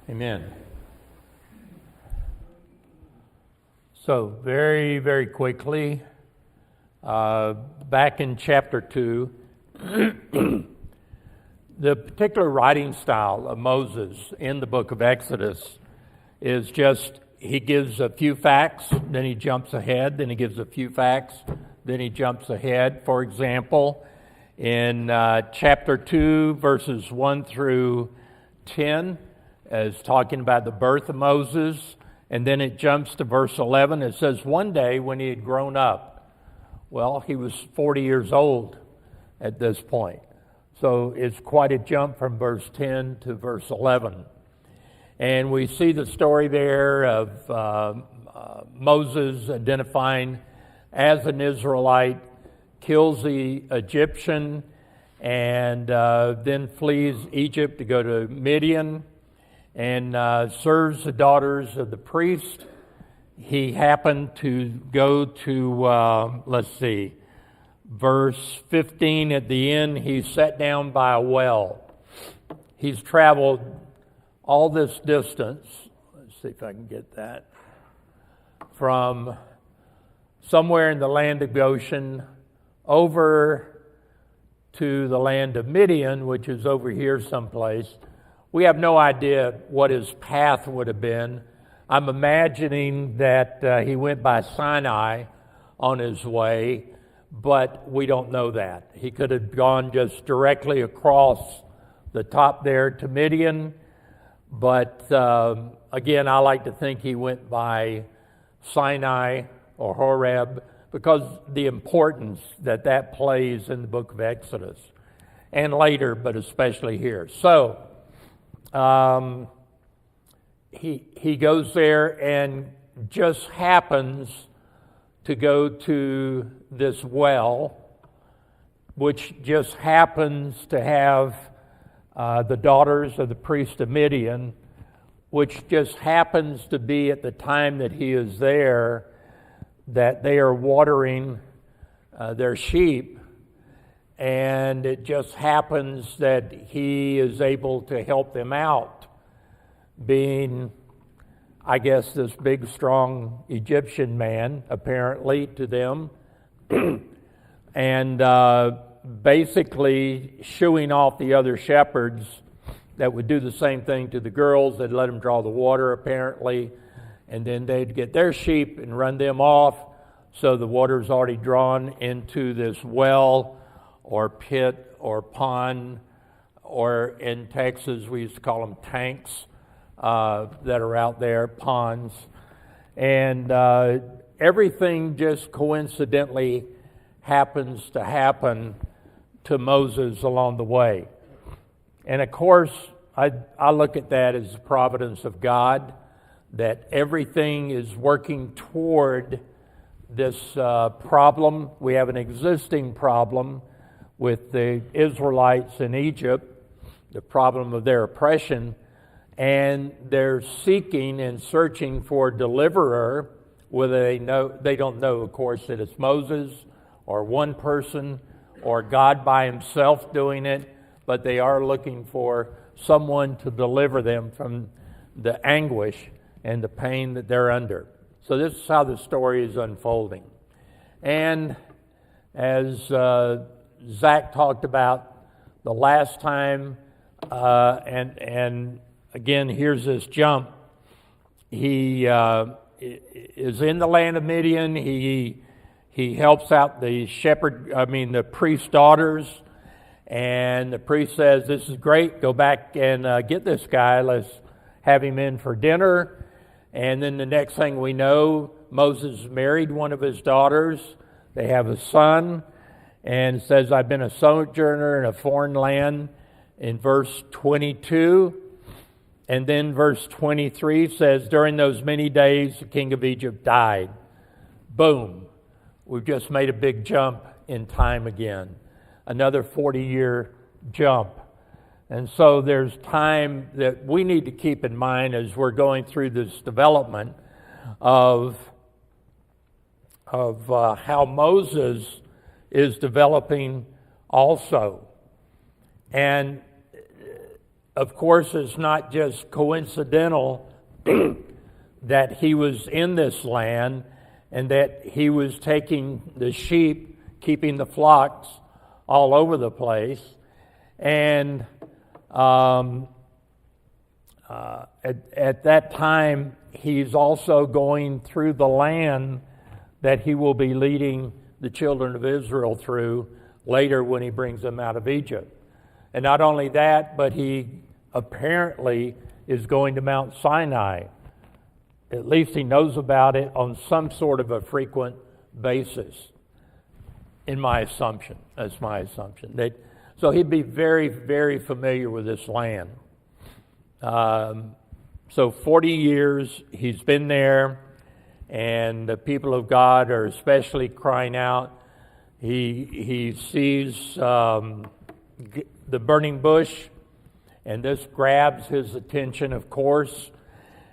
Amen. So very, very quickly, back in chapter 2, the particular writing style of Moses in the book of Exodus is just, he gives a few facts, then he jumps ahead, then he gives a few facts, then he jumps ahead. For example, in chapter 2, verses 1 through 10, is talking about the birth of Moses, and then it jumps to verse 11. It says, one day when he had grown up, well, he was 40 years old at this point. So it's quite a jump from verse 10 to verse 11. And we see the story there of Moses identifying as an Israelite, kills the Egyptian, and then flees Egypt to go to Midian, and serves the daughters of the priest. He happened to go to, verse 15 at the end, he sat down by a well. He's traveled all this distance, let's see if I can get that, from somewhere in the land of Goshen over to the land of Midian, which is over here someplace. We have no idea what his path would have been. I'm imagining that he went by Sinai on his way, but we don't know that. He could have gone just directly across the top there to Midian, but again, I like to think he went by Sinai or Horeb because the importance that plays in the book of Exodus, and later, but especially here. So, he goes there and just happens to go to this well, which just happens to have the daughters of the priest of Midian, which just happens to be at the time that he is there, that they are watering their sheep. And it just happens that he is able to help them out, being, I guess, this big, strong Egyptian man, apparently, to them, and basically shooing off the other shepherds that would do the same thing to the girls. They'd let them draw the water, apparently, and then they'd get their sheep and run them off, so the water's already drawn into this well or pit or pond, or in Texas we used to call them tanks that are out there, ponds. And everything just coincidentally happens to happen to Moses along the way. And of course, I look at that as the providence of God, that everything is working toward this problem. We have an existing problem with the Israelites in Egypt, the problem of their oppression, and they're seeking and searching for a deliverer, whether they don't know, of course, that it's Moses or one person or God by himself doing it, but they are looking for someone to deliver them from the anguish and the pain that they're under. So this is how the story is unfolding. And as Zach talked about the last time, and again, here's this jump. He is in the land of Midian. He helps out the priest's daughters, and the priest says, "This is great. Go back and get this guy. Let's have him in for dinner." And then the next thing we know, Moses married one of his daughters. They have a son, and says, "I've been a sojourner in a foreign land," in verse 22. And then verse 23 says, "During those many days, the king of Egypt died." Boom. We've just made a big jump in time again. Another 40-year jump. And so there's time that we need to keep in mind as we're going through this development of how Moses is developing also. And of course, it's not just coincidental that he was in this land and that he was taking the sheep, keeping the flocks all over the place. And at that time, he's also going through the land that he will be leading the children of Israel through later when he brings them out of Egypt. And not only that, but he apparently is going to Mount Sinai. At least he knows about it on some sort of a frequent basis, in my assumption. That's my assumption. So he'd be very, very familiar with this land. So 40 years he's been there, and the people of God are especially crying out. He sees the burning bush, and this grabs his attention, of course.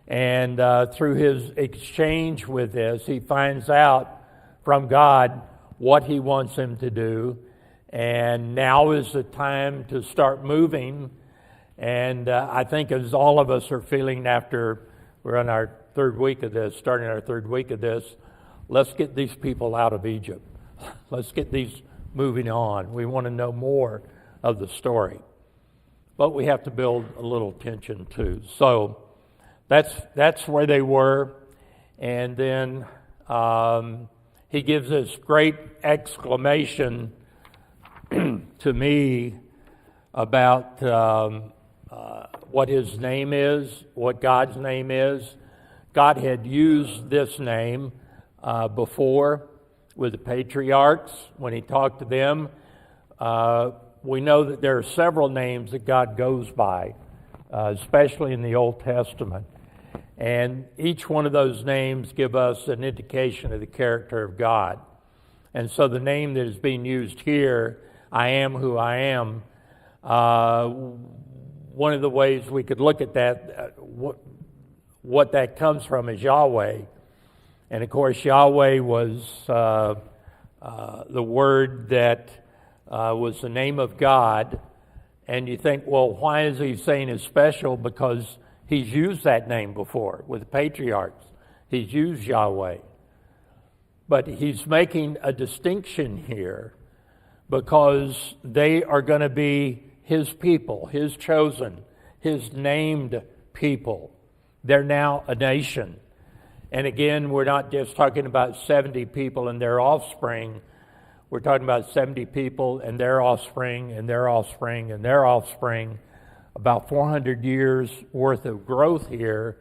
And through his exchange with this, he finds out from God what he wants him to do. And now is the time to start moving. And I think as all of us are feeling after we're on our third week of this, starting our third week of this, let's get these people out of Egypt. Let's get these moving on. We want to know more of the story. But we have to build a little tension too. So that's where they were. And then he gives this great exclamation to me about what his name is, what God's name is. God had used this name before with the patriarchs when he talked to them. We know that there are several names that God goes by, especially in the Old Testament. And each one of those names give us an indication of the character of God. And so the name that is being used here, I am who I am, one of the ways we could look at that, what that comes from is Yahweh. And of course, Yahweh was the word that was the name of God. And you think, well, why is he saying it's special? Because he's used that name before with the patriarchs. He's used Yahweh. But he's making a distinction here because they are going to be his people, his chosen, his named people. They're now a nation. And again, we're not just talking about 70 people and their offspring. We're talking about 70 people and their offspring and their offspring and their offspring. About 400 years worth of growth here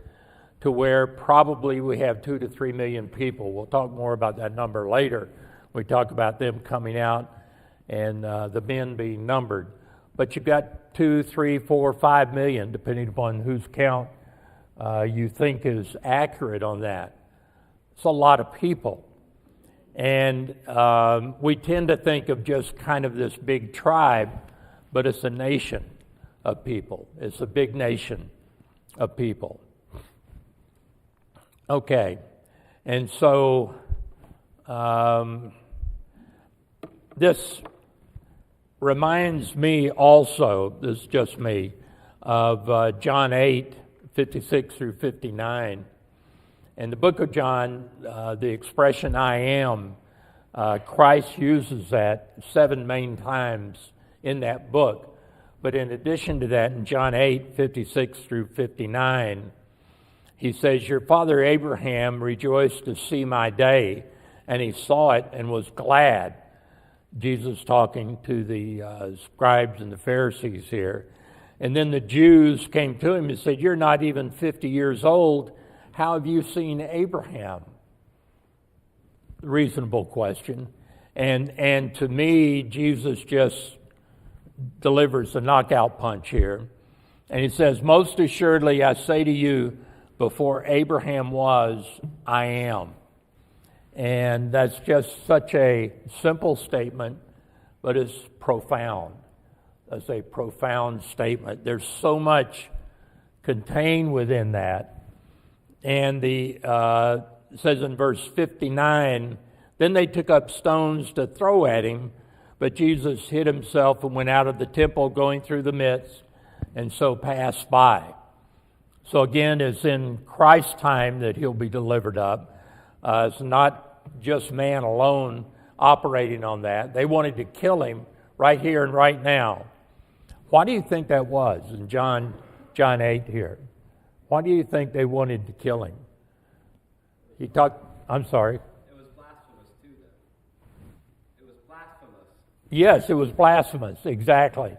to where probably we have 2 to 3 million people. We'll talk more about that number later. We talk about them coming out and the men being numbered. But you've got 2, 3, 4, 5 million, depending upon whose count you think is accurate on that. It's a lot of people. And we tend to think of just kind of this big tribe, but it's a nation of people. It's a big nation of people. Okay. And so this reminds me also, this is just me, of John 8, 56 through 59. In the book of John, the expression I am, Christ uses that 7 main times in that book. But in addition to that, in John 8, 56 through 59, he says, your father Abraham rejoiced to see my day, and he saw it and was glad. Jesus talking to the scribes and the Pharisees here. And then the Jews came to him and said, you're not even 50 years old. How have you seen Abraham? Reasonable question. And to me, Jesus just delivers a knockout punch here. And he says, most assuredly, I say to you, before Abraham was, I am. And that's just such a simple statement, but it's profound. That's a profound statement. There's so much contained within that. And it says in verse 59, then they took up stones to throw at him, but Jesus hid himself and went out of the temple, going through the midst and so pass by. So again, it's in Christ's time that he'll be delivered up. It's not just man alone operating on that. They wanted to kill him right here and right now. Why do you think that was in John 8 here? Why do you think they wanted to kill him? I'm sorry. It was blasphemous too, though. It was blasphemous. Yes, it was blasphemous, exactly.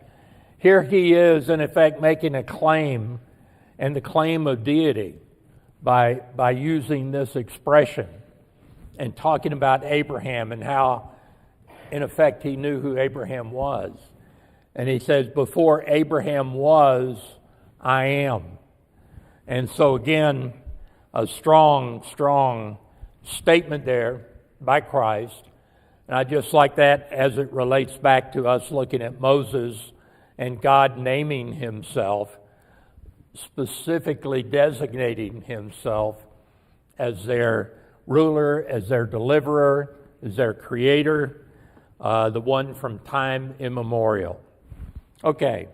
Here he is, in effect, making a claim, and the claim of deity by using this expression and talking about Abraham and how, in effect, he knew who Abraham was. And he says, before Abraham was, I am. And so again, a strong, strong statement there by Christ. And I just like that as it relates back to us looking at Moses and God naming himself, specifically designating himself as their ruler, as their deliverer, as their creator, the one from time immemorial. Okay,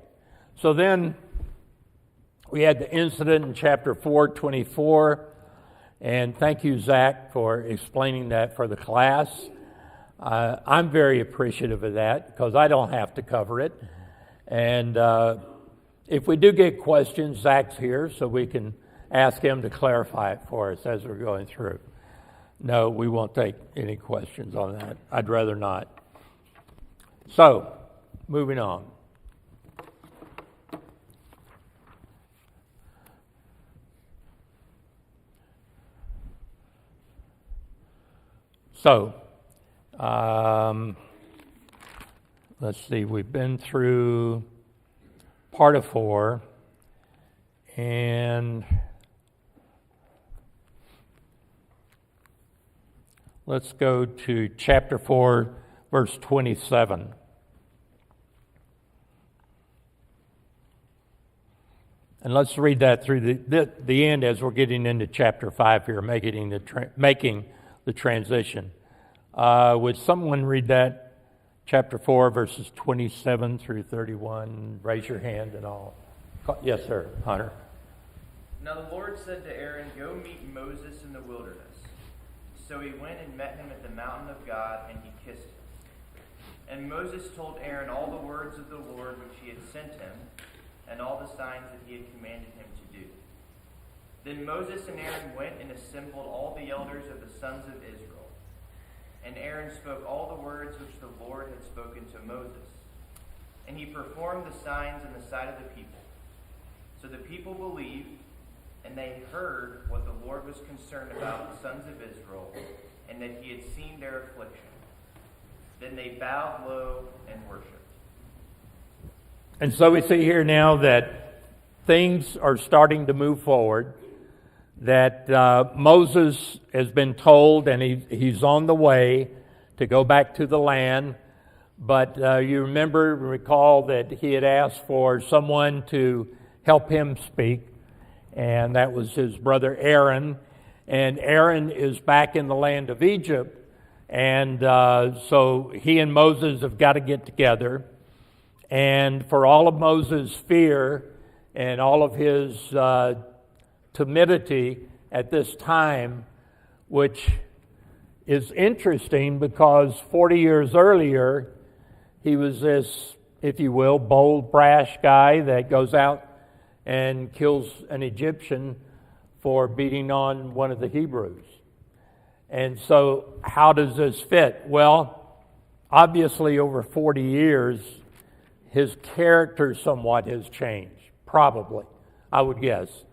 so then we had the incident in chapter 4:24, and thank you, Zach, for explaining that for the class. I'm very appreciative of that because I don't have to cover it. And if we do get questions, Zach's here, so we can ask him to clarify it for us as we're going through. No, we won't take any questions on that. I'd rather not. So, moving on. So, let's see, we've been through part of 4, and let's go to chapter 4, verse 27. And let's read that through the end as we're getting into chapter 5 here, making the transition. Would someone read that? Chapter 4, verses 27 through 31. Raise your hand and all. Yes, sir, Hunter. Now the Lord said to Aaron, "Go meet Moses in the wilderness." So he went and met him at the mountain of God, and he kissed him. And Moses told Aaron all the words of the Lord which he had sent him, and all the signs that he had commanded him to do. Then Moses and Aaron went and assembled all the elders of the sons of Israel. And Aaron spoke all the words which the Lord had spoken to Moses. And he performed the signs in the sight of the people. So the people believed, and they heard what the Lord was concerned about the sons of Israel, and that he had seen their affliction. Then they bowed low and worshipped. And so we see here now that things are starting to move forward, that Moses has been told, and he's on the way to go back to the land. But you recall that he had asked for someone to help him speak, and that was his brother Aaron. And Aaron is back in the land of Egypt, and so he and Moses have got to get together. And for all of Moses' fear and all of his timidity at this time, which is interesting because 40 years earlier, he was this, if you will, bold, brash guy that goes out and kills an Egyptian for beating on one of the Hebrews. And so how does this fit? Well, obviously over 40 years, his character somewhat has changed, probably, I would guess.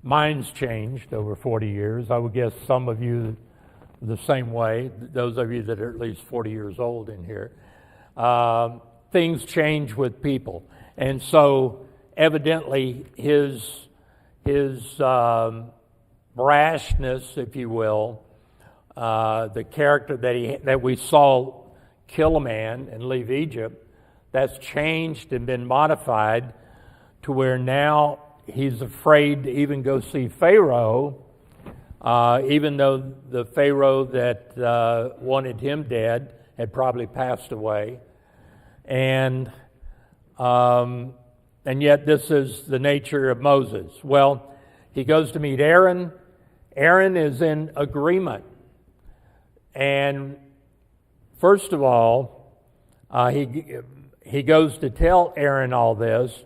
Mine's changed over 40 years. I would guess some of you the same way, those of you that are at least 40 years old in here. Things change with people. And so evidently his brashness, if you will, the character that we saw kill a man and leave Egypt, that's changed and been modified to where now he's afraid to even go see Pharaoh, even though the Pharaoh that wanted him dead had probably passed away. And And yet this is the nature of Moses. Well, he goes to meet Aaron. Aaron is in agreement. And first of all, he goes to tell Aaron all this,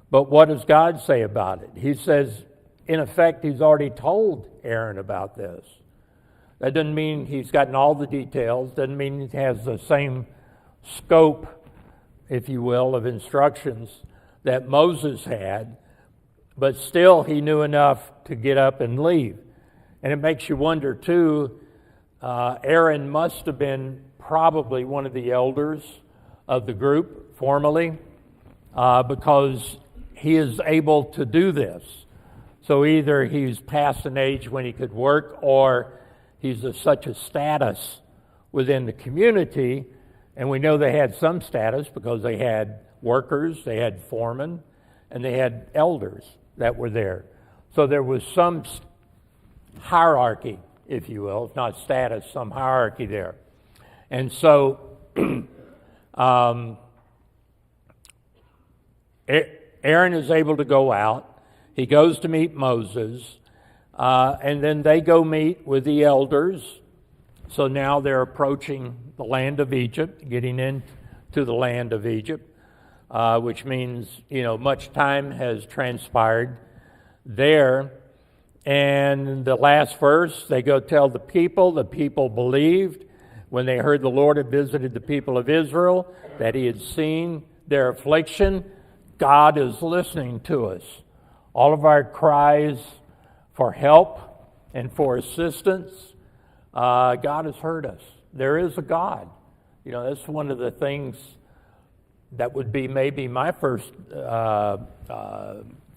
but what does God say about it? He says, in effect, he's already told Aaron about this. That doesn't mean he's gotten all the details, doesn't mean he has the same scope, if you will, of instructions that Moses had, but still he knew enough to get up and leave. And it makes you wonder, too, Aaron must have been probably one of the elders of the group formally, because he is able to do this. So either he's past an age when he could work, or he's of such a status within the community, and we know they had some status because they had workers, they had foremen, and they had elders that were there. So there was some hierarchy, if you will, if not status, some hierarchy there. And so Aaron is able to go out. He goes to meet Moses, and then they go meet with the elders. So now they're approaching the land of Egypt, getting into the land of Egypt, which means, much time has transpired there. And the last verse, they go tell the people believed when they heard the Lord had visited the people of Israel, that he had seen their affliction. God is listening to us. All of our cries for help and for assistance, God has heard us. There is a God. That's one of the things that would be maybe my first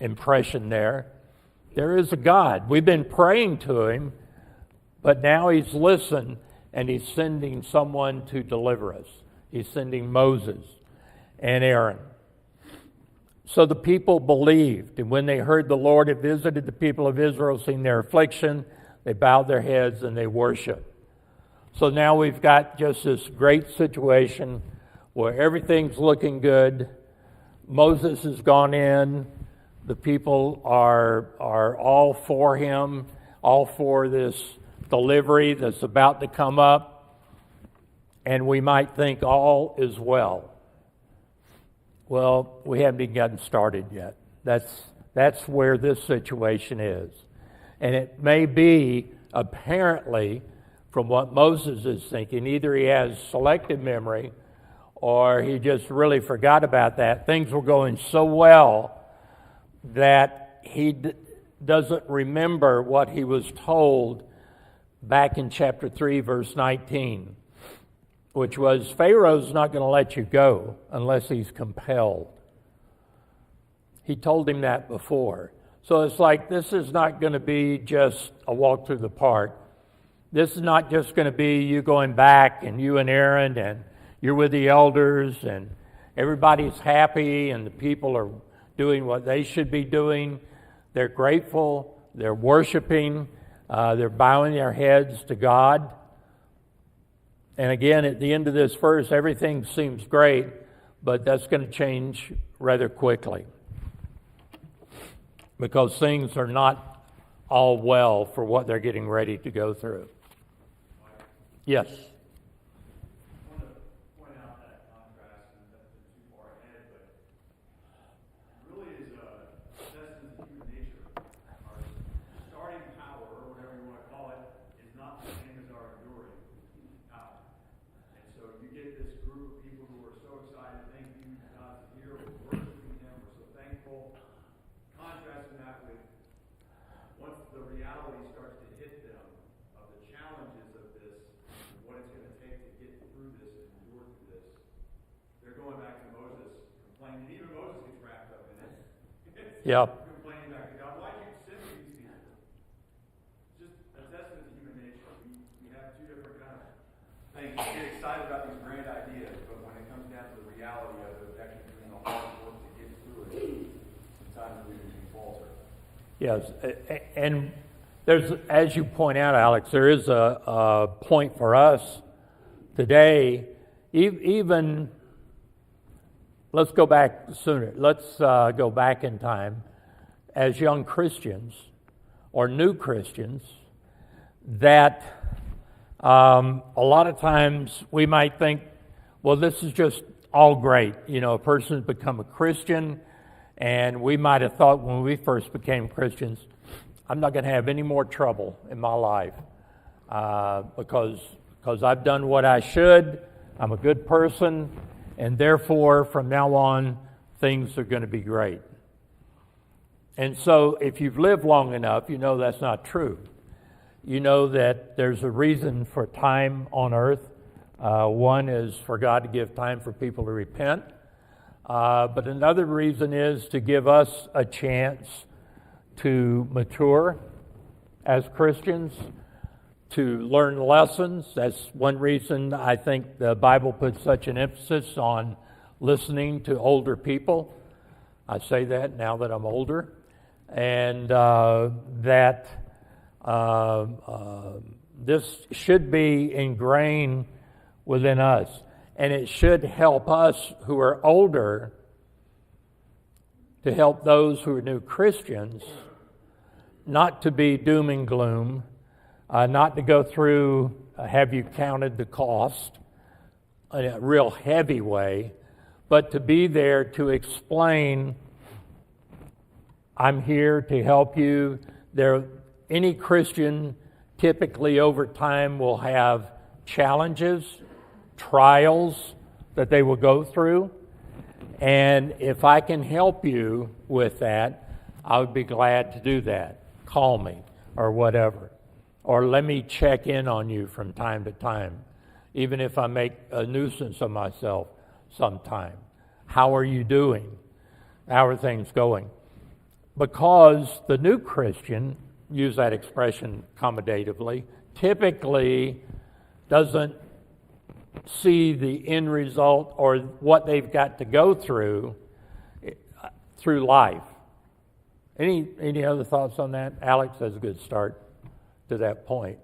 impression there. There is a God. We've been praying to him, but now he's listened, and he's sending someone to deliver us. He's sending Moses and Aaron. So the people believed, and when they heard the Lord had visited the people of Israel, seen their affliction, they bowed their heads and they worshiped. So now we've got just this great situation where everything's looking good. Moses has gone in. The people are all for him, all for this delivery that's about to come up. And we might think all is well. Well, we haven't even gotten started yet. That's where this situation is. And it may be, apparently, from what Moses is thinking, either he has selective memory or he just really forgot about that. Things were going so well that he doesn't remember what he was told back in chapter 3, verse 19. Which was, Pharaoh's not going to let you go unless he's compelled. He told him that before. So it's like, this is not going to be just a walk through the park. This is not just going to be you going back and you and Aaron and you're with the elders and everybody's happy and the people are doing what they should be doing. They're grateful. They're worshiping. They're bowing their heads to God. And again, at the end of this verse, everything seems great, but that's going to change rather quickly because things are not all well for what they're getting ready to go through. Yes? I want to point out that contrast, and that's too far ahead, but it really is a testament to human nature. Our starting power, or whatever you want to call it, is not the same as our enduring power. And so you get this group of people who are so excited, thank you, God's here, we're worshiping him, we're so thankful. Contrasting that with once the reality starts to hit them of the challenges of this, and what it's going to take to get through this and endure through this, they're going back to Moses, complaining. Even Moses gets wrapped up in it. Yep. Complaining back to God, why did you send me these people? Just a testament to human nature. We have two different kind of things. We get excited about these grand ideas, but when it comes down to the reality of it, actually doing the hard work to get through it, sometimes we falter. Yes, and there's, as you point out, Alex, there is a point for us today, even let's go back sooner. Let's go back in time as young Christians or new Christians that a lot of times we might think, well, this is just all great. You know, a person's become a Christian, and we might have thought when we first became Christians, I'm not going to have any more trouble in my life because I've done what I should. I'm a good person, and therefore, from now on, things are going to be great. And so, if you've lived long enough, you know that's not true. You know that there's a reason for time on earth. One is for God to give time for people to repent. But another reason is to give us a chance to mature as Christians, to learn lessons. That's one reason I think the Bible puts such an emphasis on listening to older people. I say that now that I'm older. And that this should be ingrained within us. And it should help us who are older to help those who are new Christians not to be doom and gloom, not to go through, have you counted the cost, in a real heavy way, but to be there to explain, I'm here to help you. Any Christian typically over time will have challenges, trials that they will go through. And if I can help you with that, I would be glad to do that. Call me or whatever. Or let me check in on you from time to time, even if I make a nuisance of myself sometime. How are you doing? How are things going? Because the new Christian, use that expression accommodatively, typically doesn't see the end result or what they've got to go through life. Any other thoughts on that? Alex has a good start to that point.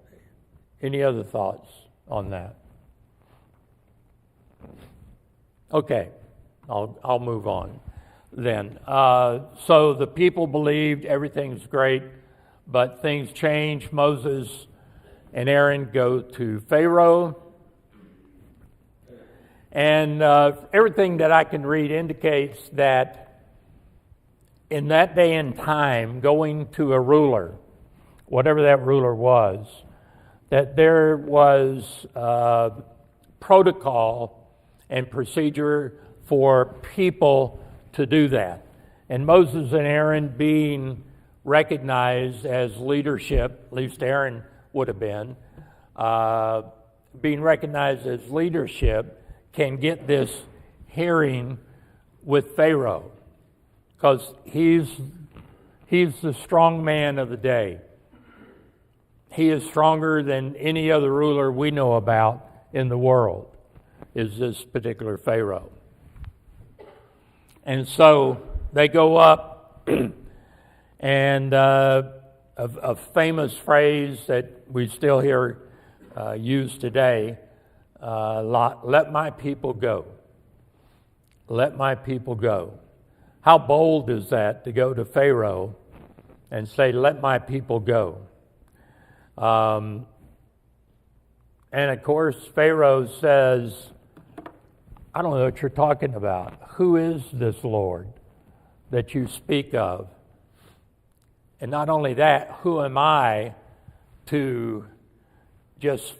Any other thoughts on that? Okay, I'll move on then. So the people believed everything's great, but things change. Moses and Aaron go to Pharaoh. And everything that I can read indicates that in that day and time, going to a ruler, whatever that ruler was, that there was protocol and procedure for people to do that. And Moses and Aaron being recognized as leadership, at least Aaron would have been, being recognized as leadership, can get this hearing with Pharaoh because he's the strong man of the day. He is stronger than any other ruler we know about in the world, is this particular Pharaoh. And so they go up, and a famous phrase that we still hear used today, let my people go. Let my people go. How bold is that to go to Pharaoh and say, let my people go? And of course, Pharaoh says, I don't know what you're talking about. Who is this Lord that you speak of? And not only that, who am I to just,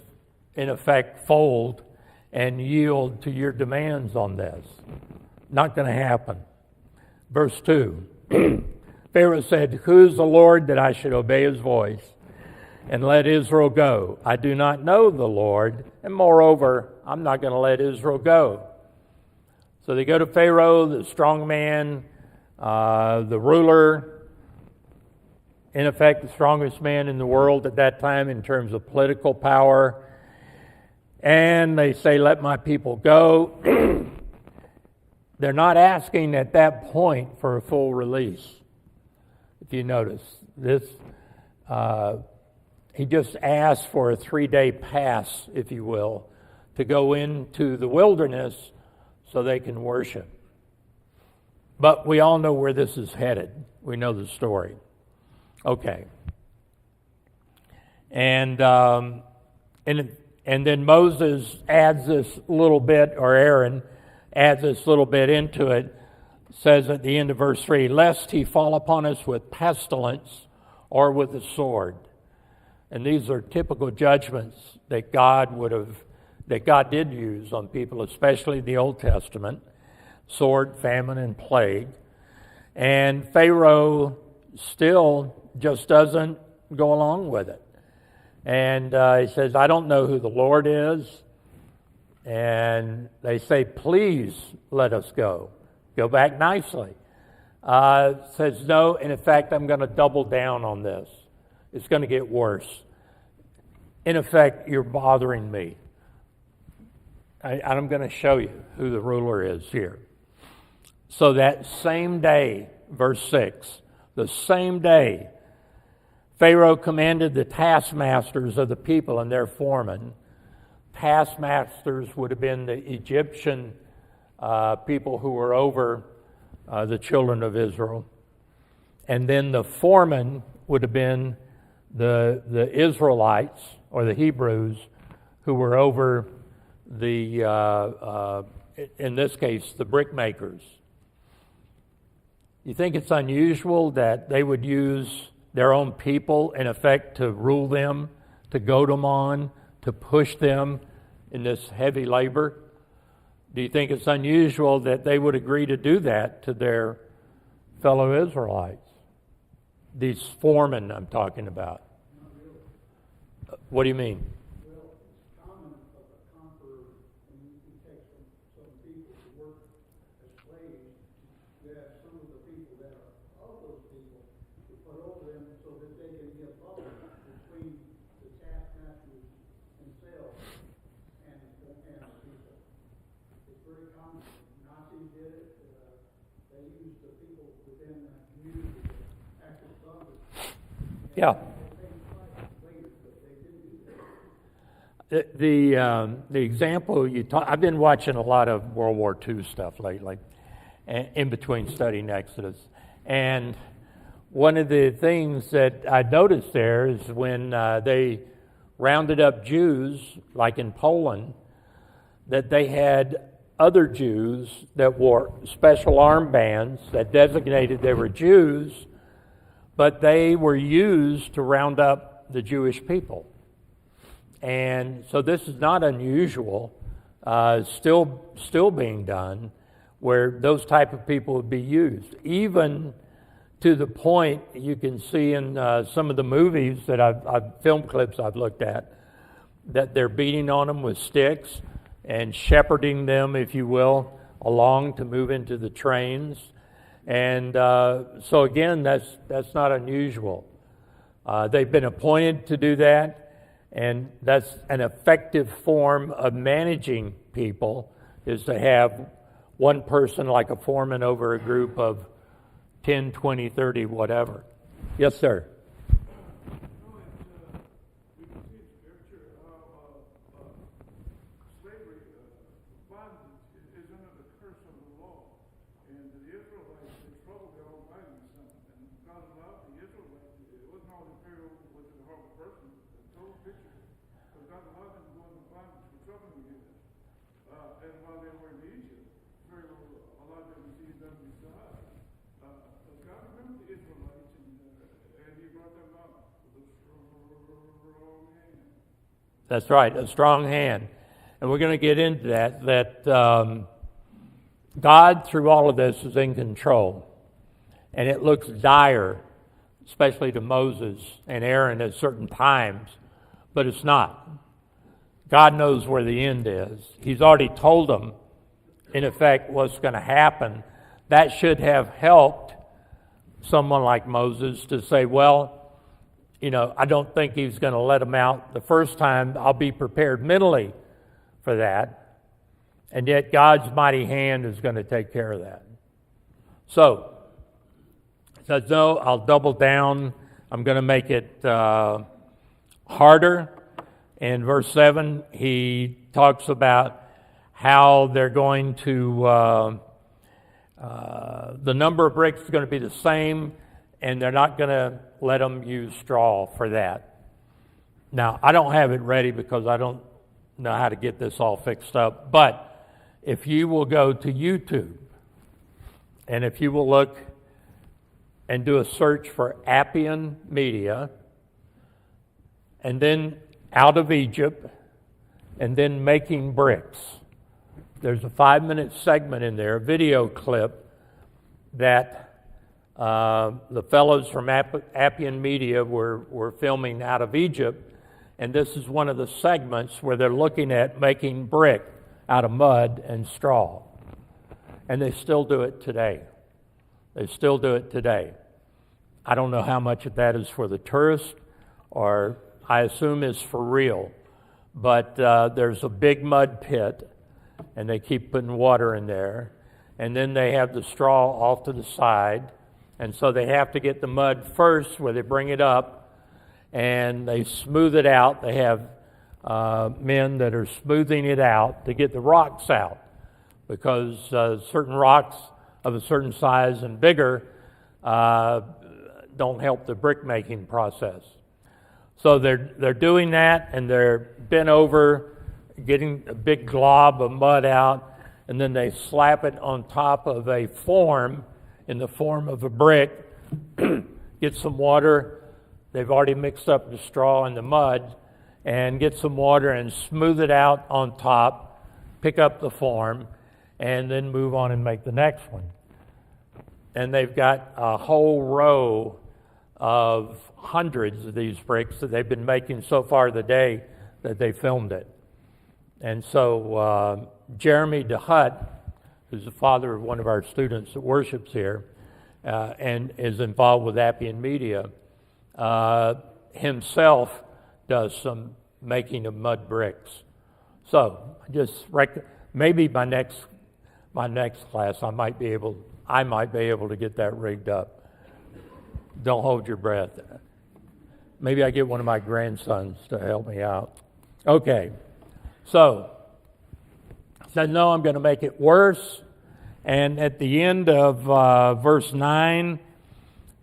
in effect, fold and yield to your demands on this? Not going to happen. Verse 2, Pharaoh said, who is the Lord that I should obey his voice and let Israel go? I do not know the Lord, and moreover, I'm not going to let Israel go. So they go to Pharaoh, the strong man, the ruler, in effect, the strongest man in the world at that time in terms of political power. And they say, let my people go. They're not asking at that point for a full release. If you notice, this he just asked for a 3-day pass, if you will, to go into the wilderness so they can worship. But we all know where this is headed. We know the story. Okay. And then Moses adds this little bit, or Aaron adds this little bit into it, says at the end of verse 3, lest he fall upon us with pestilence or with the sword. And these are typical judgments that God did use on people, especially in the Old Testament: sword, famine, and plague. And Pharaoh still just doesn't go along with it. And he says, I don't know who the Lord is. And they say, please let us go. Go back nicely. Says, no, and in fact, I'm going to double down on this. It's going to get worse. In effect, you're bothering me. I'm going to show you who the ruler is here. So that same day, verse 6, the same day, Pharaoh commanded the taskmasters of the people and their foremen. Taskmasters would have been the Egyptian people who were over the children of Israel. And then the foreman would have been the Israelites, or the Hebrews, who were over the, in this case, the brick makers. You think it's unusual that they would use their own people, in effect, to rule them, to goad them on, to push them in this heavy labor? Do you think it's unusual that they would agree to do that to their fellow Israelites? These foremen I'm talking about. What do you mean? Well, it's common of a conqueror, and you take some people to work as slaves. You have some of the people that are of those people to put over them so that they can get bubble between the taskmasters themselves and the people. It's very common. Nazis did it. They used the people within the community to act as bubble. Yeah. The example I've been watching a lot of World War II stuff lately, in between studying Exodus. And one of the things that I noticed there is when they rounded up Jews, like in Poland, that they had other Jews that wore special armbands that designated they were Jews, but they were used to round up the Jewish people. And so this is not unusual, still being done, where those type of people would be used. Even to the point you can see in some of the movies that film clips I've looked at, that they're beating on them with sticks and shepherding them, if you will, along to move into the trains. And so again, that's not unusual. They've been appointed to do that. And that's an effective form of managing people, is to have one person like a foreman over a group of 10, 20, 30, whatever. Yes, sir. We can see in Scripture how slavery, bondage is under the curse of the law. And the Israelites, they troubled their own writing something. And God allowed the Israelites, it wasn't all the Pharaoh was a horrible person, the total picture. Because God allowed them to go into bondage for troubling the Israelites. And while they were in Egypt, Pharaoh allowed them to see them beside. God remembered the Israelites, and he brought them out with a strong hand. That's right, a strong hand. And we're going to get into that God, through all of this, is in control. And it looks dire, especially to Moses and Aaron at certain times, but it's not. God knows where the end is. He's already told them, in effect, what's going to happen. That should have helped someone like Moses to say, well, I don't think he's going to let them out the first time. I'll be prepared mentally for that. And yet God's mighty hand is going to take care of that. So, he says, no, I'll double down. I'm going to make it harder. In verse 7, he talks about how they're going to The number of bricks is going to be the same, and they're not going to let them use straw for that. Now, I don't have it ready because I don't know how to get this all fixed up, but if you will go to YouTube, and if you will look and do a search for Appian Media, and then Out of Egypt, and then Making Bricks. There's a 5-minute segment in there, a video clip, that the fellows from Appian Media were filming out of Egypt, and this is one of the segments where they're looking at making brick out of mud and straw. And they still do it today. They still do it today. I don't know how much of that is for the tourist, or I assume is for real. But there's a big mud pit, and they keep putting water in there. And then they have the straw off to the side. And so they have to get the mud first where they bring it up, and they smooth it out. They have men that are smoothing it out to get the rocks out, because certain rocks of a certain size and bigger don't help the brick making process. So they're doing that, and they're bent over, getting a big glob of mud out, and then they slap it on top of a form in the form of a brick, get some water. They've already mixed up the straw and the mud, and get some water and smooth it out on top, pick up the form, and then move on and make the next one. And they've got a whole row of hundreds of these bricks that they've been making so far the day that they filmed it. And so Jeremy DeHutt, who's the father of one of our students that worships here and is involved with Appian Media, himself does some making of mud bricks. So maybe my next class I might be able to get that rigged up. Don't hold your breath. Maybe I get one of my grandsons to help me out. Okay, so he said, no, I'm going to make it worse. And at the end of verse 9,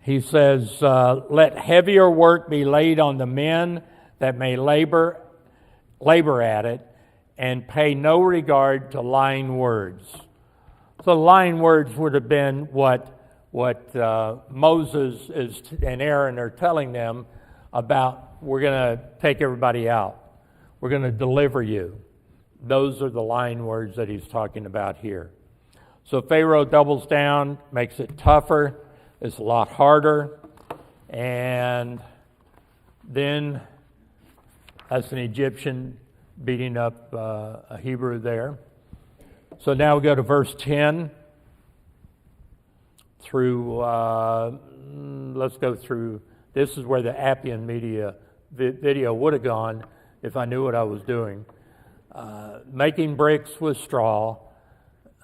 he says, let heavier work be laid on the men that may labor at it, and pay no regard to lying words. So lying words would have been what Moses and Aaron are telling them about, we're going to take everybody out. We're going to deliver you. Those are the lying words that he's talking about here. So Pharaoh doubles down, makes it tougher. It's a lot harder. And then that's an Egyptian beating up a Hebrew there. So now we go to verse 10 through, let's go through, this is where the Appian Media video would have gone if I knew what I was doing. Making bricks with straw,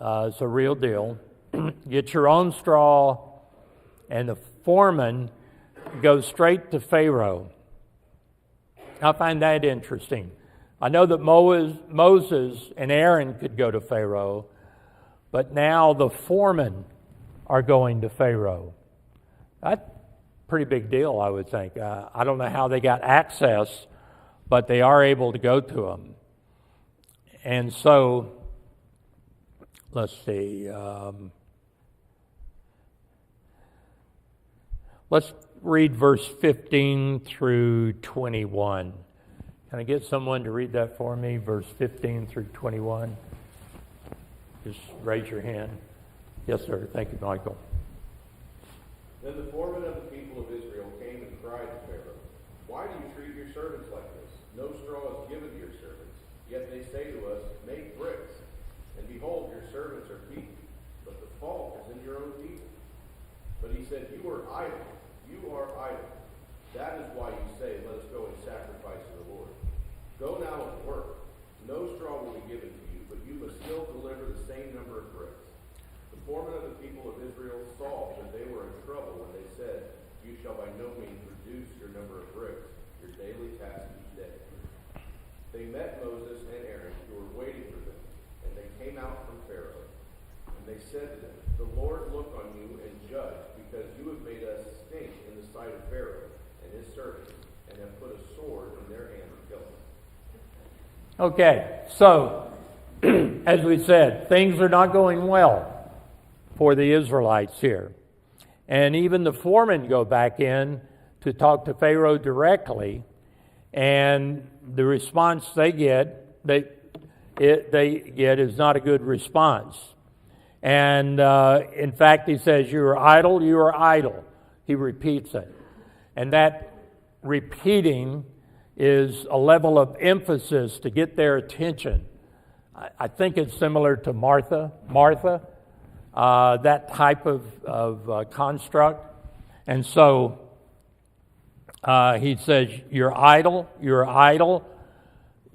it's a real deal. Get your own straw, and the foreman goes straight to Pharaoh. I find that interesting. I know that Moses and Aaron could go to Pharaoh, but now the foremen are going to Pharaoh. That's a pretty big deal, I would think. I don't know how they got access, but they are able to go to him. And so, let's see. Let's read verse 15 through 21. Can I get someone to read that for me, verse 15 through 21? Just raise your hand. Yes, sir. Thank you, Michael. Then the foreman of the people of Israel came and cried to Pharaoh, why do you treat your servants like this? No straw is given to your servants. Yet they say to us, make bricks. And behold, your servants are beaten, but the fault is in your own people. But he said, you are idle. You are idle. That is why you say, let us go and sacrifice to the Lord. Go now and work. No straw will be given to you, but you must still deliver the same number of bricks. The foremen of the people of Israel saw that they were in trouble when they said, you shall by no means reduce your number of bricks, your daily task each day. They met Moses and Aaron, who were waiting for them, and they came out from Pharaoh. And they said to them, The Lord look on you and judge, because you have made us stink in the sight of Pharaoh and his servants, and have put a sword in their hand to kill them. Okay, so, as we said, things are not going well for the Israelites here. And even the foremen go back in to talk to Pharaoh directly, and the response they get is not a good response. And in fact, he says, "You are idle, you are idle." He repeats it. And that repeating is a level of emphasis to get their attention. I think it's similar to Martha, that type of construct. And so he says, "You're idle, you're idle.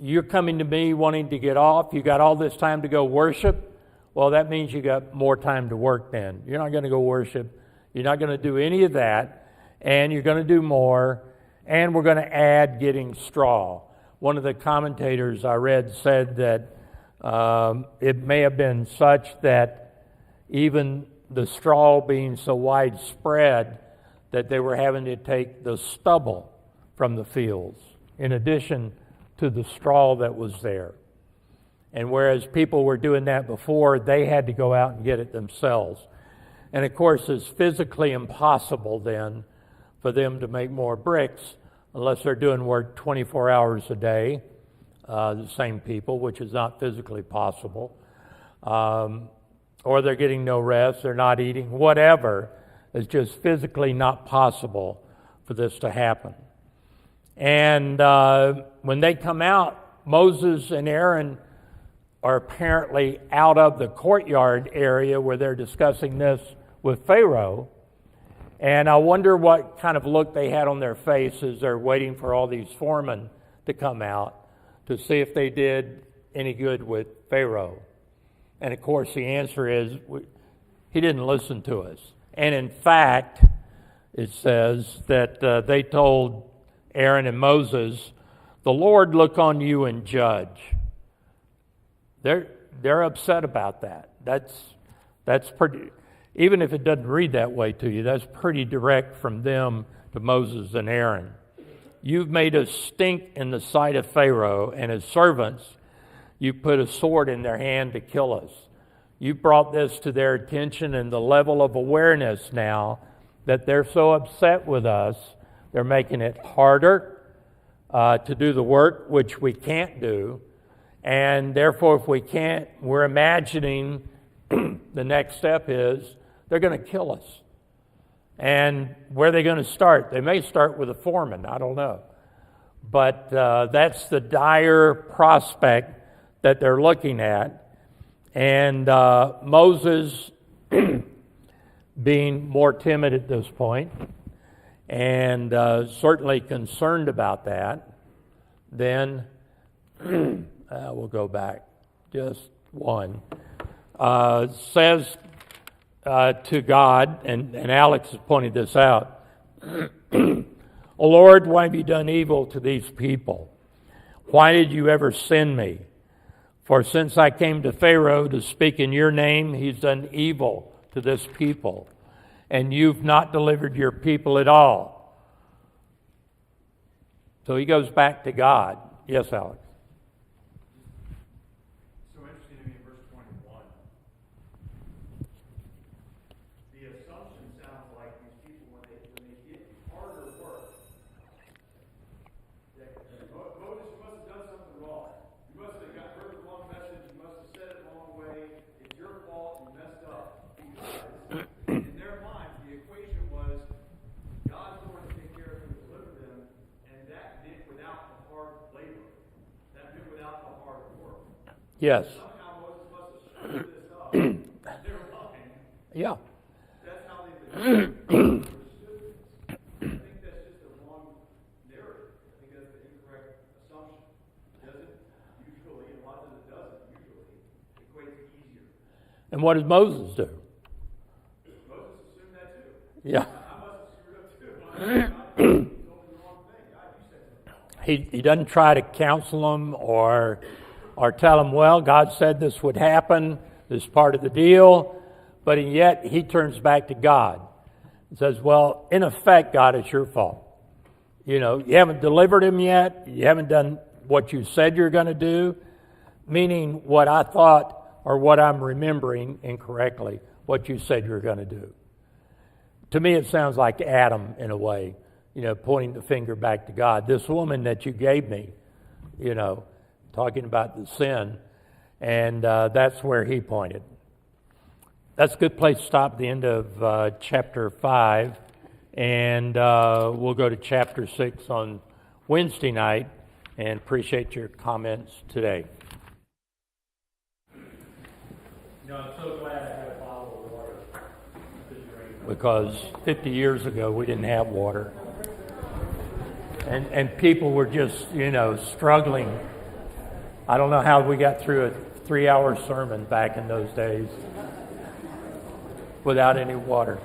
You're coming to me wanting to get off. You got all this time to go worship. Well, that means you got more time to work then. You're not going to go worship. You're not going to do any of that. And you're going to do more. And we're going to add getting straw." One of the commentators I read said that it may have been such that even the straw being so widespread that they were having to take the stubble from the fields in addition to the straw that was there. And whereas people were doing that before, they had to go out and get it themselves. And of course, it's physically impossible then for them to make more bricks unless they're doing work 24 hours a day, the same people, which is not physically possible. Or they're getting no rest, they're not eating, whatever. It's just physically not possible for this to happen. And when they come out, Moses and Aaron are apparently out of the courtyard area where they're discussing this with Pharaoh. And I wonder what kind of look they had on their faces. They're waiting for all these foremen to come out to see if they did any good with Pharaoh. And of course, the answer is he didn't listen to us. And in fact, it says that they told Aaron and Moses, "The Lord look on you and judge." They're upset about that. That's pretty. Even if it doesn't read that way to you, that's pretty direct from them to Moses and Aaron. "You've made us stink in the sight of Pharaoh and his servants. You put a sword in their hand to kill us." You brought this to their attention and the level of awareness now that they're so upset with us, they're making it harder to do the work, which we can't do. And therefore, if we can't, we're imagining the next step is they're going to kill us. And where are they going to start? They may start with a foreman, I don't know. But that's the dire prospect that they're looking at. And Moses, being more timid at this point, and certainly concerned about that, then we'll go back just one, says to God, and Alex has pointed this out, "O Lord, why have you done evil to these people? Why did you ever send me? For since I came to Pharaoh to speak in your name, he's done evil to this people, and you've not delivered your people at all." So he goes back to God. Yes, Alex? So interesting to me in verse 21. The assumption sounds like these people, when they get harder work, that Moses, you must have done something wrong. You must have heard the wrong message. You must have said it the wrong way. It's your fault. You messed up. Because in their minds, the equation was God's going to take care of them and deliver them, and that meant without the hard labor. That meant without the hard work. Yes. Somehow Moses must have screwed this up in their mind. Yeah. That's how they understood this. I think that's just the wrong narrative. I think that's the incorrect assumption. Doesn't usually, and a lot of it doesn't usually, equate to easier. And what does Moses do? Moses assumed that too. Yeah. I must have screwed up too. I told him the wrong thing. God, you said something. He doesn't try to counsel them or tell them, well, God said this would happen, this is part of the deal. But yet he turns back to God and says, well, in effect, God, it's your fault. You know, you haven't delivered him yet. You haven't done what you said you're going to do, meaning what I thought or what I'm remembering incorrectly, what you said you were going to do. To me, it sounds like Adam in a way, you know, pointing the finger back to God. This woman that you gave me, you know, talking about the sin, and that's where he pointed. That's a good place to stop at the end of chapter 5, and we'll go to chapter 6 on Wednesday night, and appreciate your comments today. You know, I'm so glad I had a bottle of water to drink. Because 50 years ago we didn't have water. And people were just, you know, struggling. I don't know how we got through a 3-hour sermon back in those days without any water.